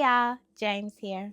y'all, James here.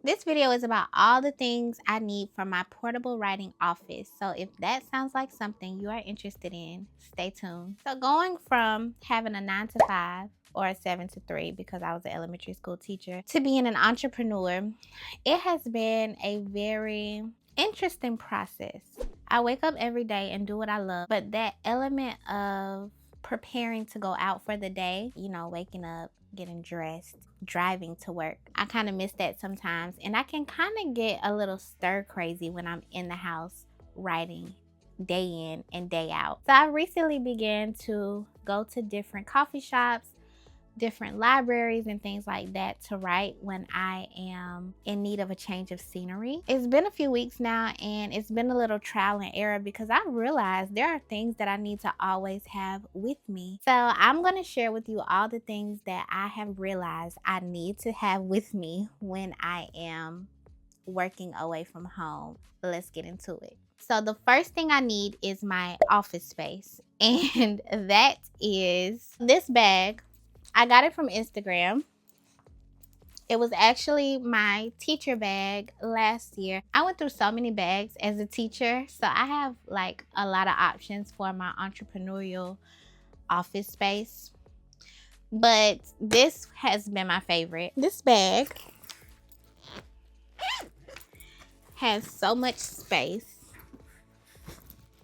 This video is about all the things I need for my portable writing office. So if that sounds like something you are interested in, stay tuned. So going from having a 9 to 5 or a 7 to 3, because I was an elementary school teacher, to being an entrepreneur, it has been a very interesting process. I wake up every day and do what I love, but that element of preparing to go out for the day, you know, waking up, getting dressed, driving to work, I kind of miss that sometimes, and I can kind of get a little stir crazy when I'm in the house writing day in and day out. So I recently began to go to different coffee shops, different libraries and things like that to write when I am in need of a change of scenery. It's been a few weeks now, and it's been a little trial and error because I realized there are things that I need to always have with me. So I'm going to share with you all the things that I have realized I need to have with me when I am working away from home. Let's get into it. So the first thing I need is my office space, and that is this bag. I got it from Instagram. It was actually my teacher bag last year. I went through so many bags as a teacher, so I have like a lot of options for my entrepreneurial office space. But this has been my favorite. This bag has so much space.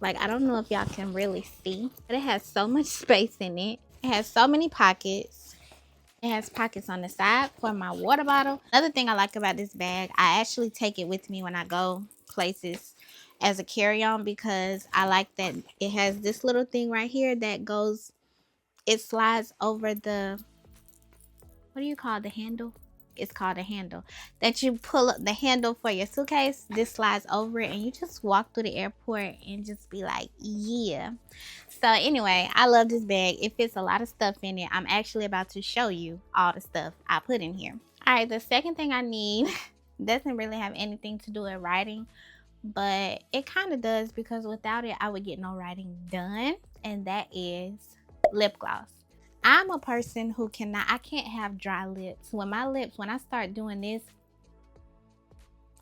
Like, I don't know if y'all can really see, but it has so much space in it. It has so many pockets. It has pockets on the side for my water bottle. Another thing I like about this bag, I actually take it with me when I go places as a carry-on, because I like that it has this little thing right here that goes, it slides over the, what do you call the handle? It's called a handle. That you pull up the handle for your suitcase. This slides over it, and you just walk through the airport and just be like, yeah. So anyway, I love this bag. It fits a lot of stuff in it. I'm actually about to show you all the stuff I put in here. All right, the second thing I need doesn't really have anything to do with writing, but it kind of does, because without it, I would get no writing done, and that is lip gloss. I'm a person who I can't have dry lips. When I start doing this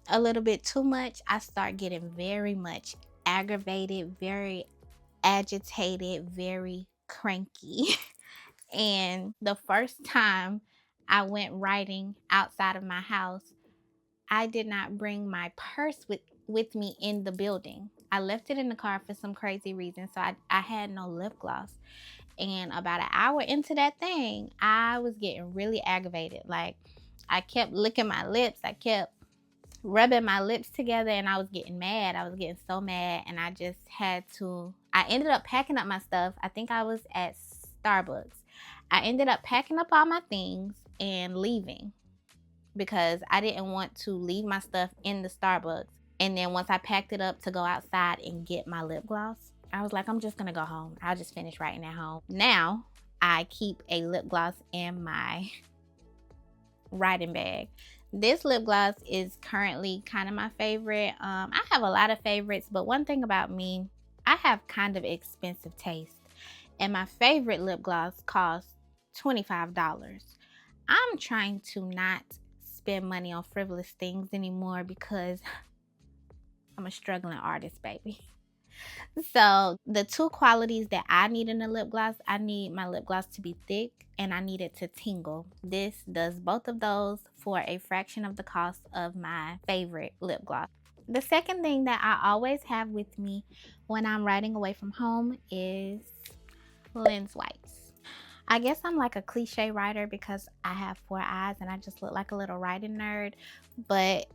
a little bit too much, I start getting very much aggravated, very agitated, very cranky. And the first time I went writing outside of my house, I did not bring my purse with me in the building. I left it in the car for some crazy reason, so I had no lip gloss. And about an hour into that thing, I was getting really aggravated. Like, I kept licking my lips. I kept rubbing my lips together, and I was getting mad. I was getting so mad, and I just had to, I ended up packing up my stuff. I think I was at Starbucks. I ended up packing up all my things and leaving, because I didn't want to leave my stuff in the Starbucks. And then once I packed it up to go outside and get my lip gloss, I was like, I'm just gonna go home. I'll just finish writing at home. Now I keep a lip gloss in my writing bag. This lip gloss is currently kind of my favorite. I have a lot of favorites, but one thing about me, I have kind of expensive taste, and my favorite lip gloss costs $25. I'm trying to not spend money on frivolous things anymore, because I'm a struggling artist, baby. So the two qualities that I need in a lip gloss, I need my lip gloss to be thick, and I need it to tingle. This does both of those for a fraction of the cost of my favorite lip gloss. The second thing that I always have with me when I'm writing away from home is lens wipes. I guess I'm like a cliche writer because I have 4 eyes and I just look like a little writing nerd, but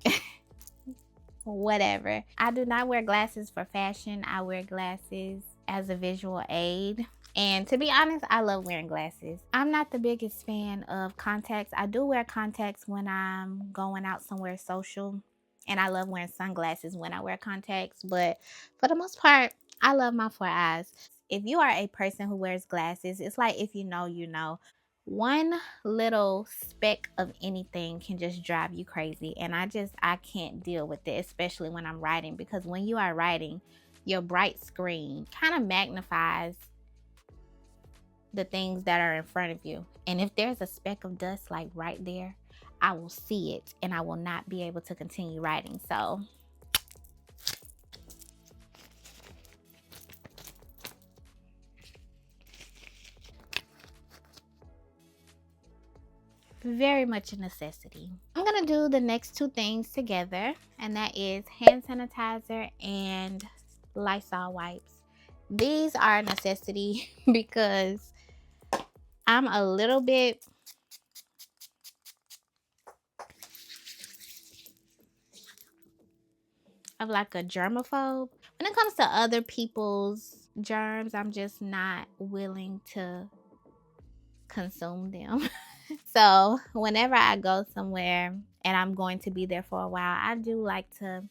whatever. I do not wear glasses for fashion. I wear glasses as a visual aid. And to be honest, I love wearing glasses. I'm not the biggest fan of contacts. I do wear contacts when I'm going out somewhere social, and I love wearing sunglasses when I wear contacts. But for the most part, I love my 4 eyes. If you are a person who wears glasses, it's like, if you know, you know. One little speck of anything can just drive you crazy, and I can't deal with it, especially when I'm writing, because when you are writing, your bright screen kind of magnifies the things that are in front of you. And if there's a speck of dust like right there, I will see it and I will not be able to continue writing. So very much a necessity. I'm gonna do the next two things together, and that is hand sanitizer and Lysol wipes. These are a necessity because I'm a little bit of like a germaphobe. When it comes to other people's germs, I'm just not willing to consume them. So whenever I go somewhere and I'm going to be there for a while, I do like to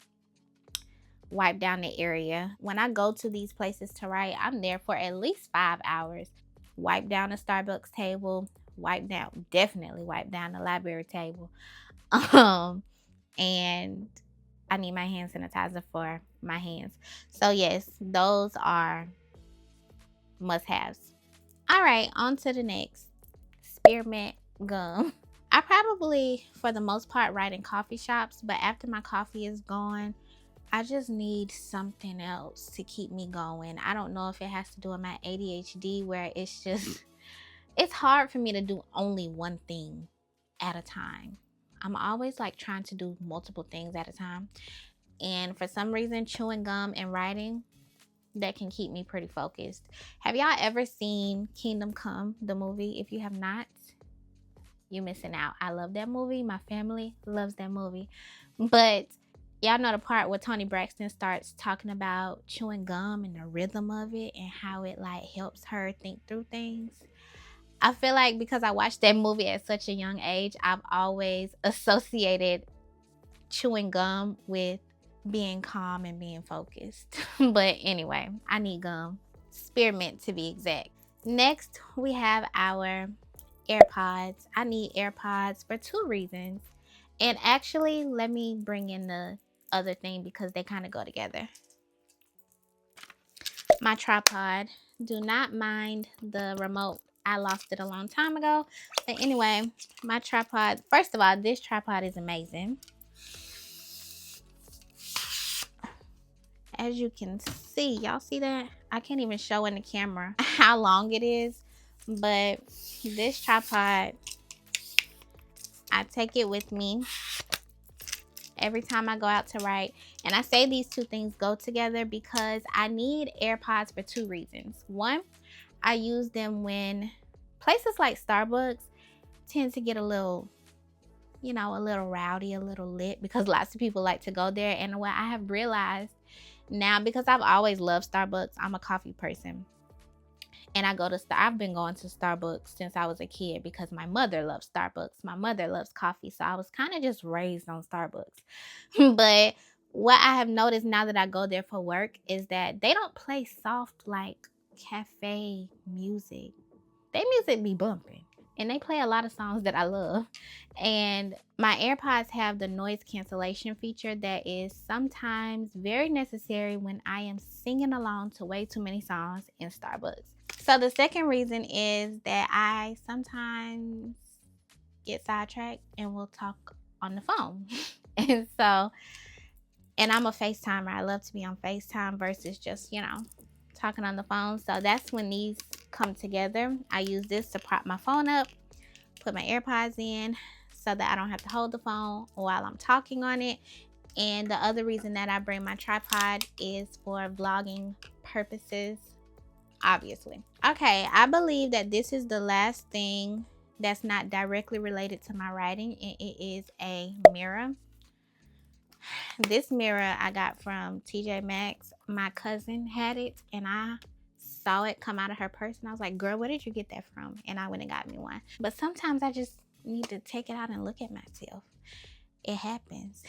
wipe down the area. When I go to these places to write, I'm there for at least 5 hours. Wipe down the Starbucks table, definitely wipe down the library table. And I need my hand sanitizer for my hands. So yes, those are must-haves. All right, on to the next. Spearmint gum. I probably, for the most part, write in coffee shops, but after my coffee is gone, I just need something else to keep me going. I don't know if it has to do with my ADHD, where it's just, it's hard for me to do only one thing at a time. I'm always like trying to do multiple things at a time. And for some reason, chewing gum and writing, that can keep me pretty focused. Have y'all ever seen Kingdom Come, the movie? If you have not, you're missing out. I love that movie. My family loves that movie. But y'all know the part where Toni Braxton starts talking about chewing gum and the rhythm of it and how it like helps her think through things. I feel like because I watched that movie at such a young age, I've always associated chewing gum with being calm and being focused. But anyway, I need gum. Spearmint to be exact. Next, we have our AirPods. I need AirPods for 2 reasons. And actually, let me bring in the other thing because they kind of go together. My tripod. Do not mind the remote. I lost it a long time ago. But anyway, my tripod. First of all, this tripod is amazing. As you can see, y'all see that? I can't even show in the camera how long it is. But this tripod, I take it with me every time I go out to write. And I say these two things go together because I need AirPods for 2 reasons. One, I use them when places like Starbucks tend to get a little, you know, a little rowdy, a little lit, because lots of people like to go there. And what I have realized now, because I've always loved Starbucks, I'm a coffee person. And I've been going to Starbucks since I was a kid because my mother loves Starbucks. My mother loves coffee. So I was kind of just raised on Starbucks. But what I have noticed now that I go there for work is that they don't play soft like cafe music. Their music be bumping. And they play a lot of songs that I love. And my AirPods have the noise cancellation feature that is sometimes very necessary when I am singing along to way too many songs in Starbucks. So the second reason is that I sometimes get sidetracked and will talk on the phone. And I'm a FaceTimer. I love to be on FaceTime versus just, you know, talking on the phone. So that's when these come together. I use this to prop my phone up, put my AirPods in so that I don't have to hold the phone while I'm talking on it. And the other reason that I bring my tripod is for vlogging purposes, obviously. Okay, I believe that this is the last thing that's not directly related to my writing, and it is a mirror. This mirror I got from TJ Maxx. My cousin had it and I saw it come out of her purse and I was like, girl, where did you get that from? And I went and got me one. But sometimes I just need to take it out and look at myself. It happens.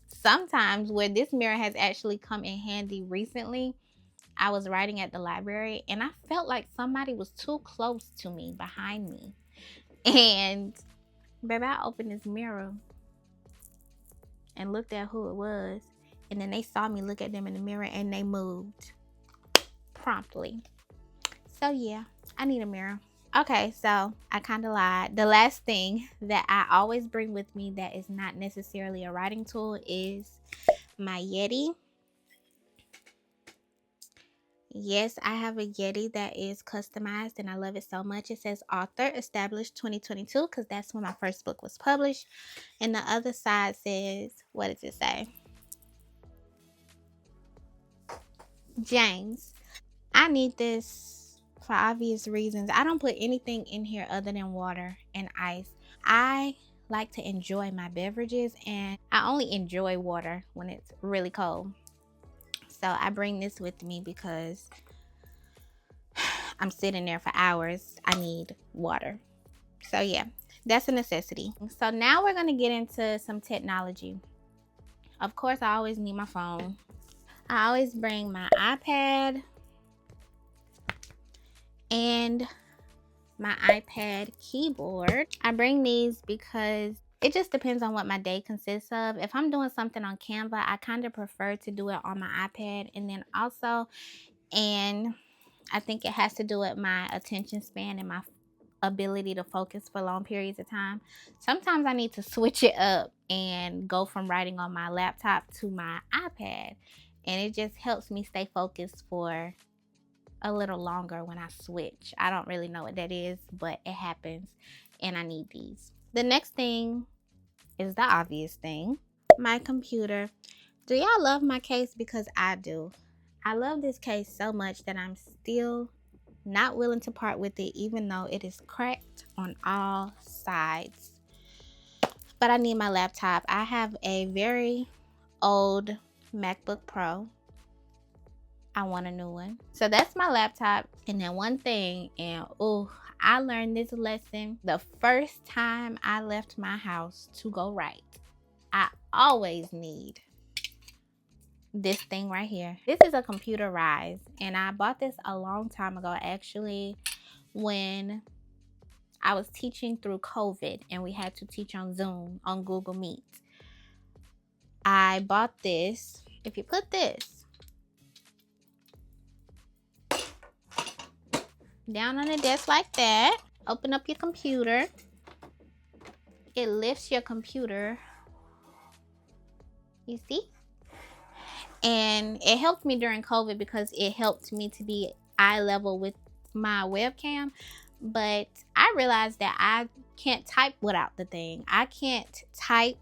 Sometimes where this mirror has actually come in handy recently, I was writing at the library and I felt like somebody was too close to me, behind me. And baby, I opened this mirror and looked at who it was. And then they saw me look at them in the mirror and they moved promptly. So yeah, I need a mirror. Okay, so I kind of lied. The last thing that I always bring with me that is not necessarily a writing tool is my Yeti. Yes, I have a Yeti that is customized and I love it so much. It says author established 2022 because that's when my first book was published. And the other side says, what does it say? Jaimsss. I need this for obvious reasons. I don't put anything in here other than water and ice. I like to enjoy my beverages and I only enjoy water when it's really cold. So I bring this with me because I'm sitting there for hours. I need water. So yeah, that's a necessity. So now we're gonna get into some technology. Of course, I always need my phone. I always bring my iPad and my iPad keyboard. I bring these because it just depends on what my day consists of. If I'm doing something on Canva, I kind of prefer to do it on my iPad. And then also, and I think it has to do with my attention span and my ability to focus for long periods of time. Sometimes I need to switch it up and go from writing on my laptop to my iPad. And it just helps me stay focused for a little longer when I switch. I don't really know what that is, but it happens and I need these. The next thing is the obvious thing, my computer. Do y'all love my case? Because I do. I love this case so much that I'm still not willing to part with it, even though it is cracked on all sides. But I need my laptop. I have a very old MacBook Pro. I want a new one. So that's my laptop. And then one thing, and I learned this lesson the first time I left my house to go write. I always need this thing right here. This is a computer rise, and I bought this a long time ago, actually, when I was teaching through COVID and we had to teach on Zoom, on Google Meet. I bought this. If you put this down on the desk like that, open up your computer, it lifts your computer, you see? And it helped me during COVID because it helped me to be eye level with my webcam. But I realized that I can't type without the thing. I can't type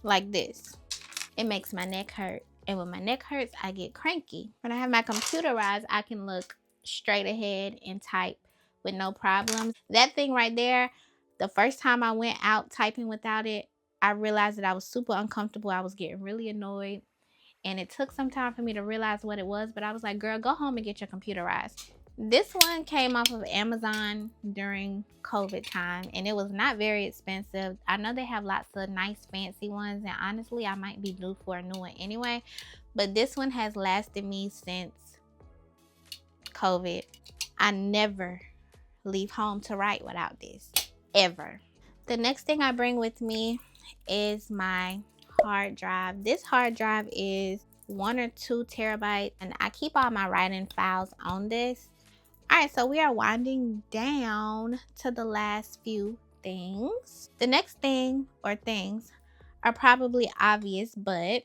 like this. It makes my neck hurt. And when my neck hurts, I get cranky. When I have my computerized, I can look straight ahead and type with no problems. That thing right there, the first time I went out typing without it, I realized that I was super uncomfortable. I was getting really annoyed. And it took some time for me to realize what it was. But I was like, girl, go home and get your computerized. This one came off of Amazon during COVID time, and it was not very expensive. I know they have lots of nice fancy ones, and honestly I might be due for a new one anyway, but this one has lasted me since COVID. I never leave home to write without this, ever. The next thing I bring with me is my hard drive. This hard drive is 1 or 2 terabytes, and I keep all my writing files on this. All right, so we are winding down to the last few things. The next thing or things are probably obvious, but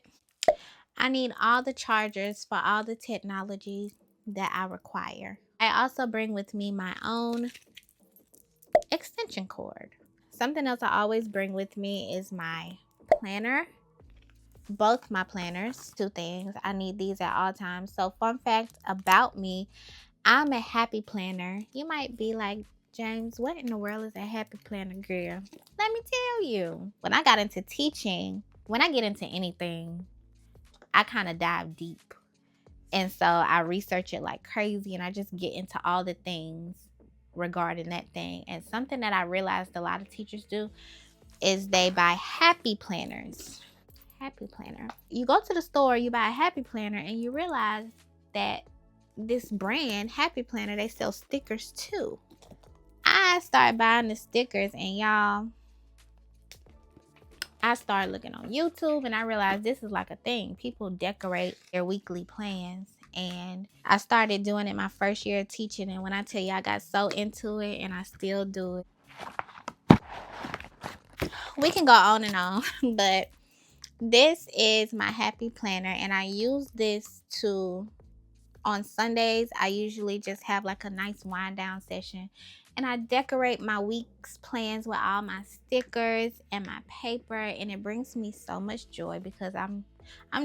I need all the chargers for all the technologies that I require. I also bring with me my own extension cord. Something else I always bring with me is my planner. Both my planners, 2 things. I need these at all times. So fun fact about me, I'm a happy planner. You might be like, James, what in the world is a happy planner, girl? Let me tell you. When I got into teaching, when I get into anything, I kind of dive deep. And so I research it like crazy and I just get into all the things regarding that thing. And something that I realized a lot of teachers do is they buy happy planners. Happy planner. You go to the store, you buy a happy planner, and you realize that this brand, Happy Planner, they sell stickers too. I started buying the stickers, and y'all, I started looking on YouTube and I realized this is like a thing. People decorate their weekly plans and I started doing it my first year of teaching, and when I tell you I got so into it and I still do it. We can go on and on, but this is my happy planner, and I use this to, on Sundays, I usually just have like a nice wind down session, and I decorate my week's plans with all my stickers and my paper, and it brings me so much joy because I'm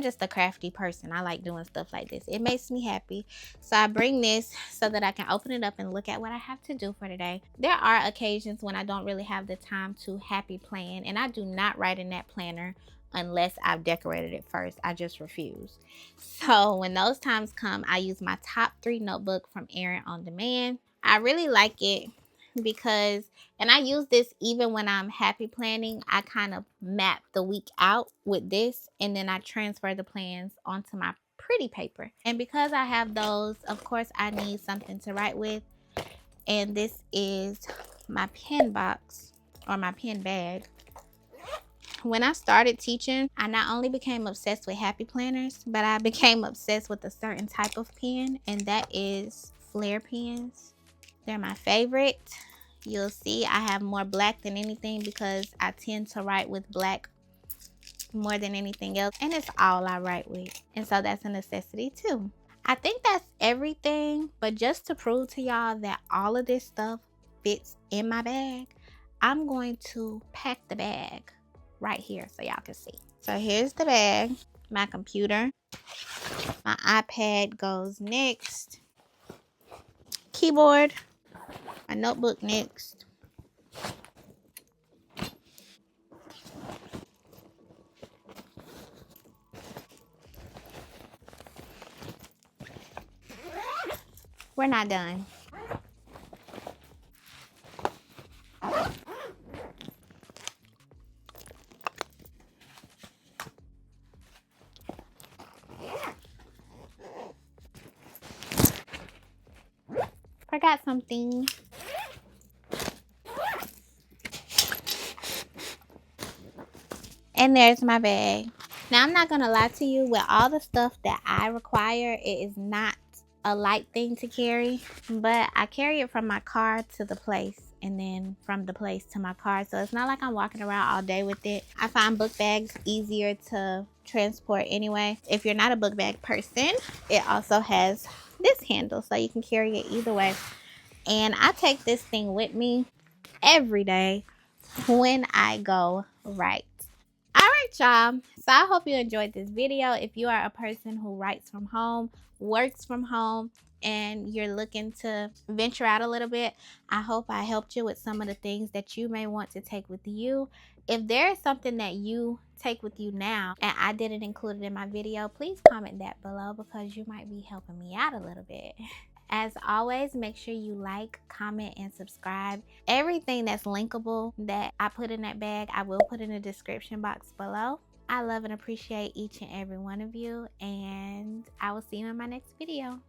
just a crafty person. I like doing stuff like this. It makes me happy. So I bring this so that I can open it up and look at what I have to do for today. There are occasions when I don't really have the time to happy plan, and I do not write in that planner unless I've decorated it first. I just refuse. So when those times come, I use my top 3 notebook from Erin On Demand. I really like it because, and I use this even when I'm happy planning, I kind of map the week out with this, and then I transfer the plans onto my pretty paper. And because I have those, of course I need something to write with, and this is my pen box, or my pen bag. When I started teaching, I not only became obsessed with happy planners, but I became obsessed with a certain type of pen, and that is Flair pens. They're my favorite. You'll see I have more black than anything because I tend to write with black more than anything else, and it's all I write with, and so that's a necessity too. I think that's everything, but just to prove to y'all that all of this stuff fits in my bag, I'm going to pack the bag right here so y'all can see. So here's the bag. My computer, my iPad goes next, keyboard, my notebook next, we're not done. Forgot something. And there's my bag. Now, I'm not gonna lie to you, with all the stuff that I require, it is not a light thing to carry, but I carry it from my car to the place, and then from the place to my car, so it's not like I'm walking around all day with it. I find book bags easier to transport anyway. If you're not a book bag person, it also has this handle, so you can carry it either way. And I take this thing with me every day when I go write. All right, y'all, so I hope you enjoyed this video. If you are a person who writes from home, works from home, and you're looking to venture out a little bit, I hope I helped you with some of the things that you may want to take with you. If there is something that you take with you now and I didn't include it in my video, please comment that below because you might be helping me out a little bit. As always, make sure you like, comment, and subscribe. Everything that's linkable that I put in that bag, I will put in the description box below. I love and appreciate each and every one of you, and I will see you in my next video.